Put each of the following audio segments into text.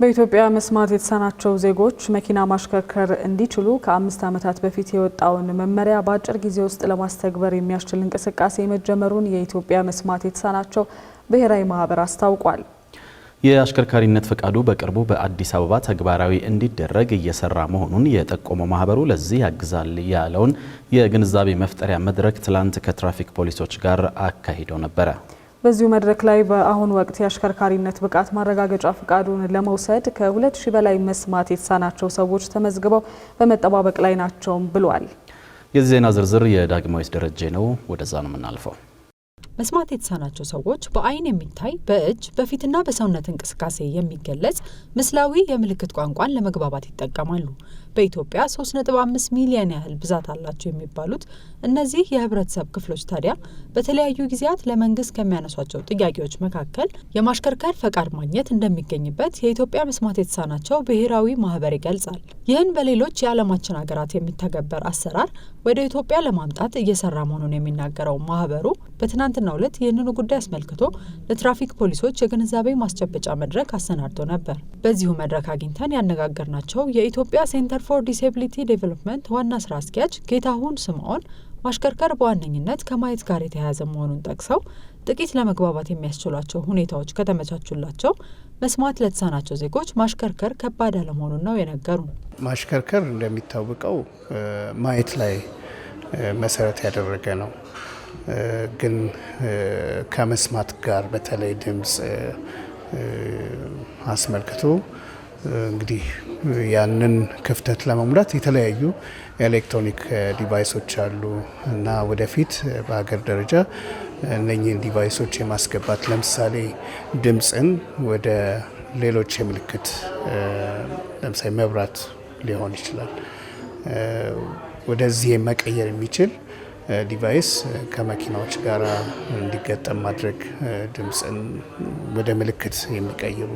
በኢትዮጵያ መስማት የተሳናቸው ዜጎች መኪና ማሽከርከር እንዲችሉ ከ5 ዓመታት በፊት የወጣውን መመሪያ በአጭር ጊዜ ውስጥ ለማስተግበር የሚያስችል እንቅስቃሴ መጀመሩን የኢትዮጵያ መስማት የተሳናቸው ብሔራዊ ማህበር አስታውቋል። የአሽከርካሪነት ፈቃዱ በቅርቡ በአዲስ አበባ ተግባራዊ እንዲደረግ እየሰራ መሆኑን የጠቆመው ማህበሩ ለዚህ ያግዛል ያለውን የግንዛቤ መፍጠሪያ መድረክ ትላንት ከትራፊክ ፖሊሶች ጋር አካሂዶ ነበረ። በዚሁ መድረክ ላይ በአሁኑ ወቅት የአሽከርካሪነት ብቃት ማረጋገጫ ፈቃዱን ለመውሰድ ከ2000 በላይ መስማት የተሳናቸው ሰዎች ተመዝግበው በመጠባበቅ ላይ ናቸው ብሏል። የዚህ ዜና ዝርዝር የዳግማዊት ደረጀ ነው። ወደዛ ነው የምናልፈው። መስማት የተሳናቸው ሰዎች በአይን የሚታይ በእጅ በፊትና በሰውነት እንቅስቃሴ የሚገለጽ ምስላዊ የምልክት ቋንቋን ለመግባባት ይጠቀማሉ። በኢትዮጵያ 3.5 ሚሊዮን ያህል ብዛት አላቸው የሚባሉት እነዚህ የህብረተሰብ ክፍሎች ታዲያ በተለያዩ ጊዜያት ለመንግስት ከሚያነሷቸው ጥያቄዎች መካከል የማሽከርከር ፈቃድ ማግኘት እንደሚገኝበት የኢትዮጵያ መስማት የተሳናቸው ብሔራዊ ማህበር ይገልጻል። ይህን በሌሎች የዓለማችን ሀገራት የሚተገበር አሰራር ወደ ኢትዮጵያ ለማምጣት እየሰራ መሆኑን የሚናገረው ማህበሩ በትናንትናው ዕለት ይህንኑ ጉዳይ አስመልክቶ ለትራፊክ ፖሊሶች የግንዛቤ ማስጨበጫ መድረክ አሰናድቶ ነበር። በዚሁ መድረክ አግኝተን ያነጋገርናቸው የኢትዮጵያ ሴንተር ፎር ዲስኤቢሊቲ ዴቨሎፕመንት ዋና ስራ አስኪያጅ ጌታሁን ስምዖን ማሽከርከር በዋነኝነት ከማየት ጋር የተያያዘ መሆኑን ጠቅሰው ጥቂት ለመግባባት የሚያስችሏቸው ሁኔታዎች ከተመቻቹላቸው መስማት ለተሳናቸው ዜጎች ማሽከርከር ከባድ አለመሆኑን ነው የነገሩን። ማሽከርከር እንደሚታወቀው ማየት ላይ መሰረት ያደረገ ነው። ግን ከመስማት ጋር በተለይ ድምጽ አስመልክቶ እንግዲህ ያንን ክፍተት ለመሙላት የተለያዩ ኤሌክትሮኒክ ዲቫይሶች አሉ እና ወደፊት በሀገር ደረጃ እነኚህን ዲቫይሶች የማስገባት ለምሳሌ ድምጽን ወደ ሌሎች የምልክት ለምሳሌ መብራት ሊሆን ይችላል ወደዚህ መቀየር የሚችል ዲቫይስ ከመኪናዎች ጋር እንዲገጠም ማድረግ ድምጽን ወደ ምልክት የሚቀይሩ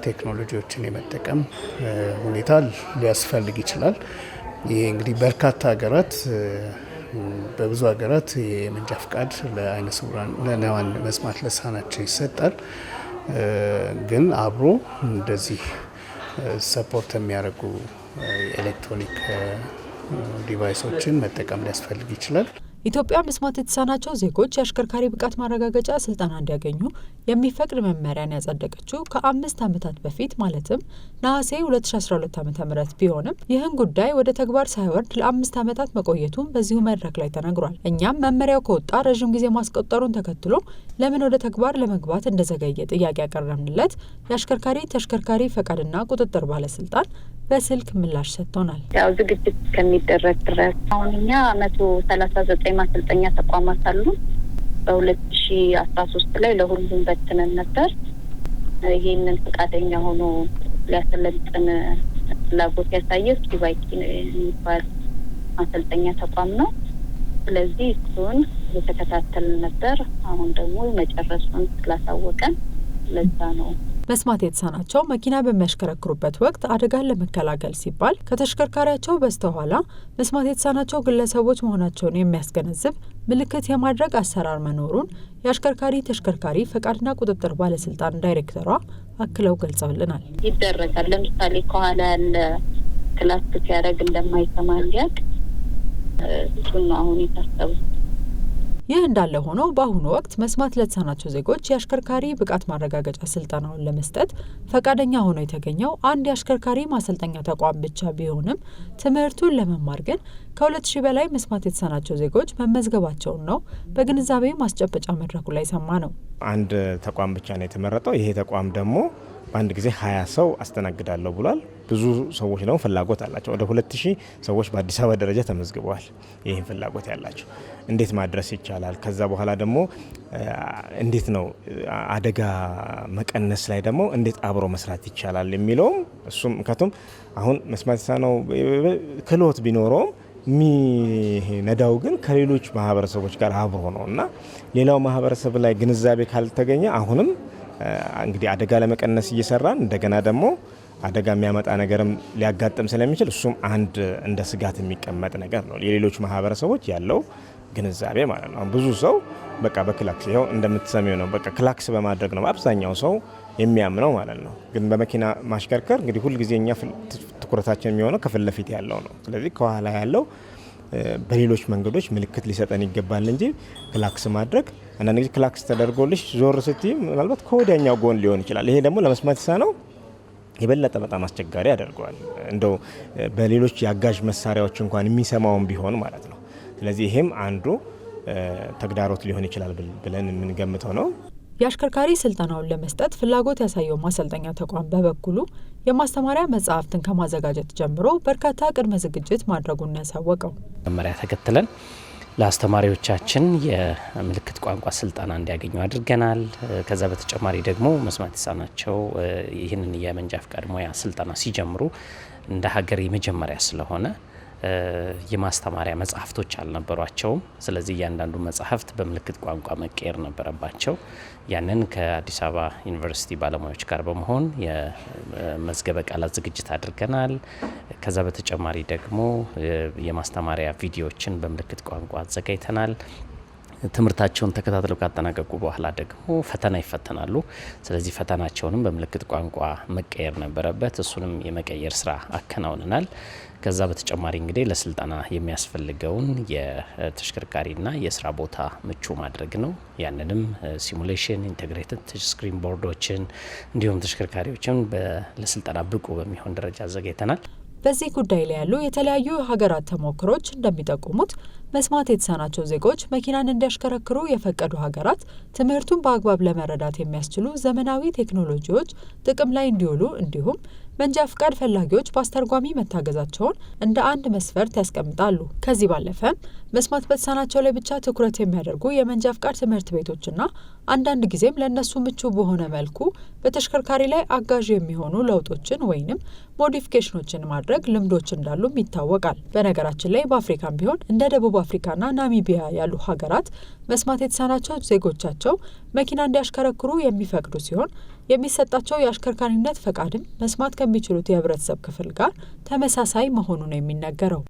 ቴክኖሎጂዎችን የመጠቀም ሁኔታ ሊያስፈልግ ይችላል። ይሄ እንግዲህ በርካታ ሀገራት በብዙ ሀገራት የመንጃ ፍቃድ ለአይነ ስውራን ለነዋን መስማት ለተሳናቸው ይሰጣል። ግን አብሮ እንደዚህ ሰፖርት የሚያደርጉ ኤሌክትሮኒክ ዲቫይሶችን መጠቀም ሊያስፈልግ ይችላል። ኢትዮጵያ መስማት የተሳናቸው ዜጎች የአሽከርካሪ ብቃት ማረጋገጫ ስልጠና እንዲያገኙ የሚፈቅድ መመሪያን ያጸደቀችው ከ5 ዓመታት በፊት ማለትም ነሐሴ 2012 ዓ.ም ቢሆንም ይህን ጉዳይ ወደ ተግባር ሳይወርድ ለ5 ዓመታት መቆየቱን በዚሁ መድረክ ላይ ተነግሯል። እኛም መመሪያው ከወጣ ረዥም ጊዜ ማስቆጠሩን ተከትሎ ለምን ወደ ተግባር ለመግባት እንደዘገየ ጥያቄ ያቀረብንለት የአሽከርካሪ ተሽከርካሪ ፈቃድና ቁጥጥር ባለስልጣን በስልክ ምላሽ ሰጥቶናል። ያው ዝግጅት ከሚደረግ ድረስ አሁን እኛ 139 ማሰልጠኛ ተቋማት አሉ። በ2013 ላይ ለሁሉም በትነን ነበር። ይሄንን ፈቃደኛ ሆኖ ሊያሰለጥን ፍላጎት ያሳየ ስቲቫይኪ የሚባል ማሰልጠኛ ተቋም ነው። ስለዚህ እሱን እየተከታተልን ነበር። አሁን ደግሞ መጨረሱን ስላሳወቀን ለዛ ነው። መስማት የተሳናቸው መኪና በሚያሽከረክሩበት ወቅት አደጋን ለመከላከል ሲባል ከተሽከርካሪያቸው በስተኋላ መስማት የተሳናቸው ግለሰቦች መሆናቸውን የሚያስገነዝብ ምልክት የማድረግ አሰራር መኖሩን የአሽከርካሪ ተሽከርካሪ ፈቃድና ቁጥጥር ባለስልጣን ዳይሬክተሯ አክለው ገልጸውልናል። ይደረጋል። ለምሳሌ ከኋላ ያለ ክላስ ያደርግ እንደማይሰማ እንዲያውቅ እሱን ነው አሁን የታሰበው። ይህ እንዳለ ሆኖ በአሁኑ ወቅት መስማት ለተሳናቸው ዜጎች የአሽከርካሪ ብቃት ማረጋገጫ ስልጠናውን ለመስጠት ፈቃደኛ ሆኖ የተገኘው አንድ የአሽከርካሪ ማሰልጠኛ ተቋም ብቻ ቢሆንም ትምህርቱን ለመማር ግን ከ2000 በላይ መስማት የተሳናቸው ዜጎች መመዝገባቸውን ነው በግንዛቤ ማስጨበጫ መድረኩ ላይ ሰማ ነው። አንድ ተቋም ብቻ ነው የተመረጠው። ይሄ ተቋም ደግሞ በአንድ ጊዜ 20 ሰው አስተናግዳለሁ ብሏል። ብዙ ሰዎች ደግሞ ፍላጎት አላቸው። ወደ 2000 ሰዎች በአዲስ አበባ ደረጃ ተመዝግበዋል። ይህን ፍላጎት ያላቸው እንዴት ማድረስ ይቻላል? ከዛ በኋላ ደግሞ እንዴት ነው አደጋ መቀነስ ላይ ደግሞ እንዴት አብሮ መስራት ይቻላል የሚለውም እሱም ምክንያቱም አሁን መስማት የተሳነው ክህሎት ቢኖረውም ነዳው ግን ከሌሎች ማህበረሰቦች ጋር አብሮ ነው እና ሌላው ማህበረሰብ ላይ ግንዛቤ ካልተገኘ አሁንም እንግዲህ አደጋ ለመቀነስ እየሰራን እንደገና ደግሞ አደጋ የሚያመጣ ነገርም ሊያጋጥም ስለሚችል እሱም አንድ እንደ ስጋት የሚቀመጥ ነገር ነው። የሌሎች ማህበረሰቦች ያለው ግንዛቤ ማለት ነው። ብዙ ሰው በቃ በክላክስ ይኸው እንደምትሰሚው ነው። በቃ ክላክስ በማድረግ ነው አብዛኛው ሰው የሚያምነው ማለት ነው። ግን በመኪና ማሽከርከር እንግዲህ ሁልጊዜ እኛ ትኩረታችን የሚሆነው ከፊት ለፊት ያለው ነው። ስለዚህ ከኋላ ያለው በሌሎች መንገዶች ምልክት ሊሰጠን ይገባል እንጂ ክላክስ ማድረግ አንዳንድ ጊዜ ክላክስ ተደርጎልሽ ዞር ስትይ ምናልባት ከወዲያኛው ጎን ሊሆን ይችላል። ይሄ ደግሞ ለመስማት የተሳነው የበለጠ በጣም አስቸጋሪ ያደርገዋል። እንደው በሌሎች የአጋዥ መሳሪያዎች እንኳን የሚሰማውን ቢሆን ማለት ነው። ስለዚህ ይሄም አንዱ ተግዳሮት ሊሆን ይችላል ብለን የምንገምተው ነው። የአሽከርካሪ ስልጠናውን ለመስጠት ፍላጎት ያሳየው ማሰልጠኛ ተቋም በበኩሉ የማስተማሪያ መጽሐፍትን ከማዘጋጀት ጀምሮ በርካታ ቅድመ ዝግጅት ማድረጉን ያሳወቀው መመሪያ ተከትለን ለአስተማሪዎቻችን የምልክት ቋንቋ ስልጠና እንዲያገኙ አድርገናል። ከዛ በተጨማሪ ደግሞ መስማት የተሳናቸው ይህንን የመንጃ ፍቃድ ሙያ ስልጠና ሲጀምሩ እንደ ሀገር የመጀመሪያ ስለሆነ የማስተማሪያ መጽሐፍቶች አልነበሯቸውም። ስለዚህ እያንዳንዱ መጽሐፍት በምልክት ቋንቋ መቀየር ነበረባቸው። ያንን ከአዲስ አበባ ዩኒቨርሲቲ ባለሙያዎች ጋር በመሆን የመዝገበ ቃላት ዝግጅት አድርገናል። ከዛ በተጨማሪ ደግሞ የማስተማሪያ ቪዲዮዎችን በምልክት ቋንቋ አዘጋጅተናል። ትምህርታቸውን ተከታትለው ካጠናቀቁ በኋላ ደግሞ ፈተና ይፈተናሉ። ስለዚህ ፈተናቸውንም በምልክት ቋንቋ መቀየር ነበረበት። እሱንም የመቀየር ስራ አከናውነናል። ከዛ በተጨማሪ እንግዲህ ለስልጠና የሚያስፈልገውን የተሽከርካሪና የስራ ቦታ ምቹ ማድረግ ነው። ያንንም ሲሙሌሽን፣ ኢንቴግሬትድ ተች ስክሪን ቦርዶችን እንዲሁም ተሽከርካሪዎችን ለስልጠና ብቁ በሚሆን ደረጃ አዘጋጅተናል። በዚህ ጉዳይ ላይ ያሉ የተለያዩ ሀገራት ተሞክሮች እንደሚጠቁሙት መስማት የተሳናቸው ዜጎች መኪናን እንዲያሽከረክሩ የፈቀዱ ሀገራት ትምህርቱን በአግባብ ለመረዳት የሚያስችሉ ዘመናዊ ቴክኖሎጂዎች ጥቅም ላይ እንዲውሉ እንዲሁም መንጃ ፍቃድ ፈላጊዎች በአስተርጓሚ መታገዛቸውን እንደ አንድ መስፈርት ያስቀምጣሉ። ከዚህ ባለፈም መስማት በተሳናቸው ላይ ብቻ ትኩረት የሚያደርጉ የመንጃ ፍቃድ ትምህርት ቤቶችና አንዳንድ ጊዜም ለእነሱ ምቹ በሆነ መልኩ በተሽከርካሪ ላይ አጋዥ የሚሆኑ ለውጦችን ወይንም ሞዲፊኬሽኖችን ማድረግ ልምዶች እንዳሉም ይታወቃል። በነገራችን ላይ በአፍሪካም ቢሆን እንደ ደቡብ አፍሪካና ናሚቢያ ያሉ ሀገራት መስማት የተሳናቸው ዜጎቻቸው መኪና እንዲያሽከረክሩ የሚፈቅዱ ሲሆን የሚሰጣቸው የአሽከርካሪነት ፈቃድም መስማት ከሚችሉት የህብረተሰብ ክፍል ጋር ተመሳሳይ መሆኑ ነው የሚነገረው።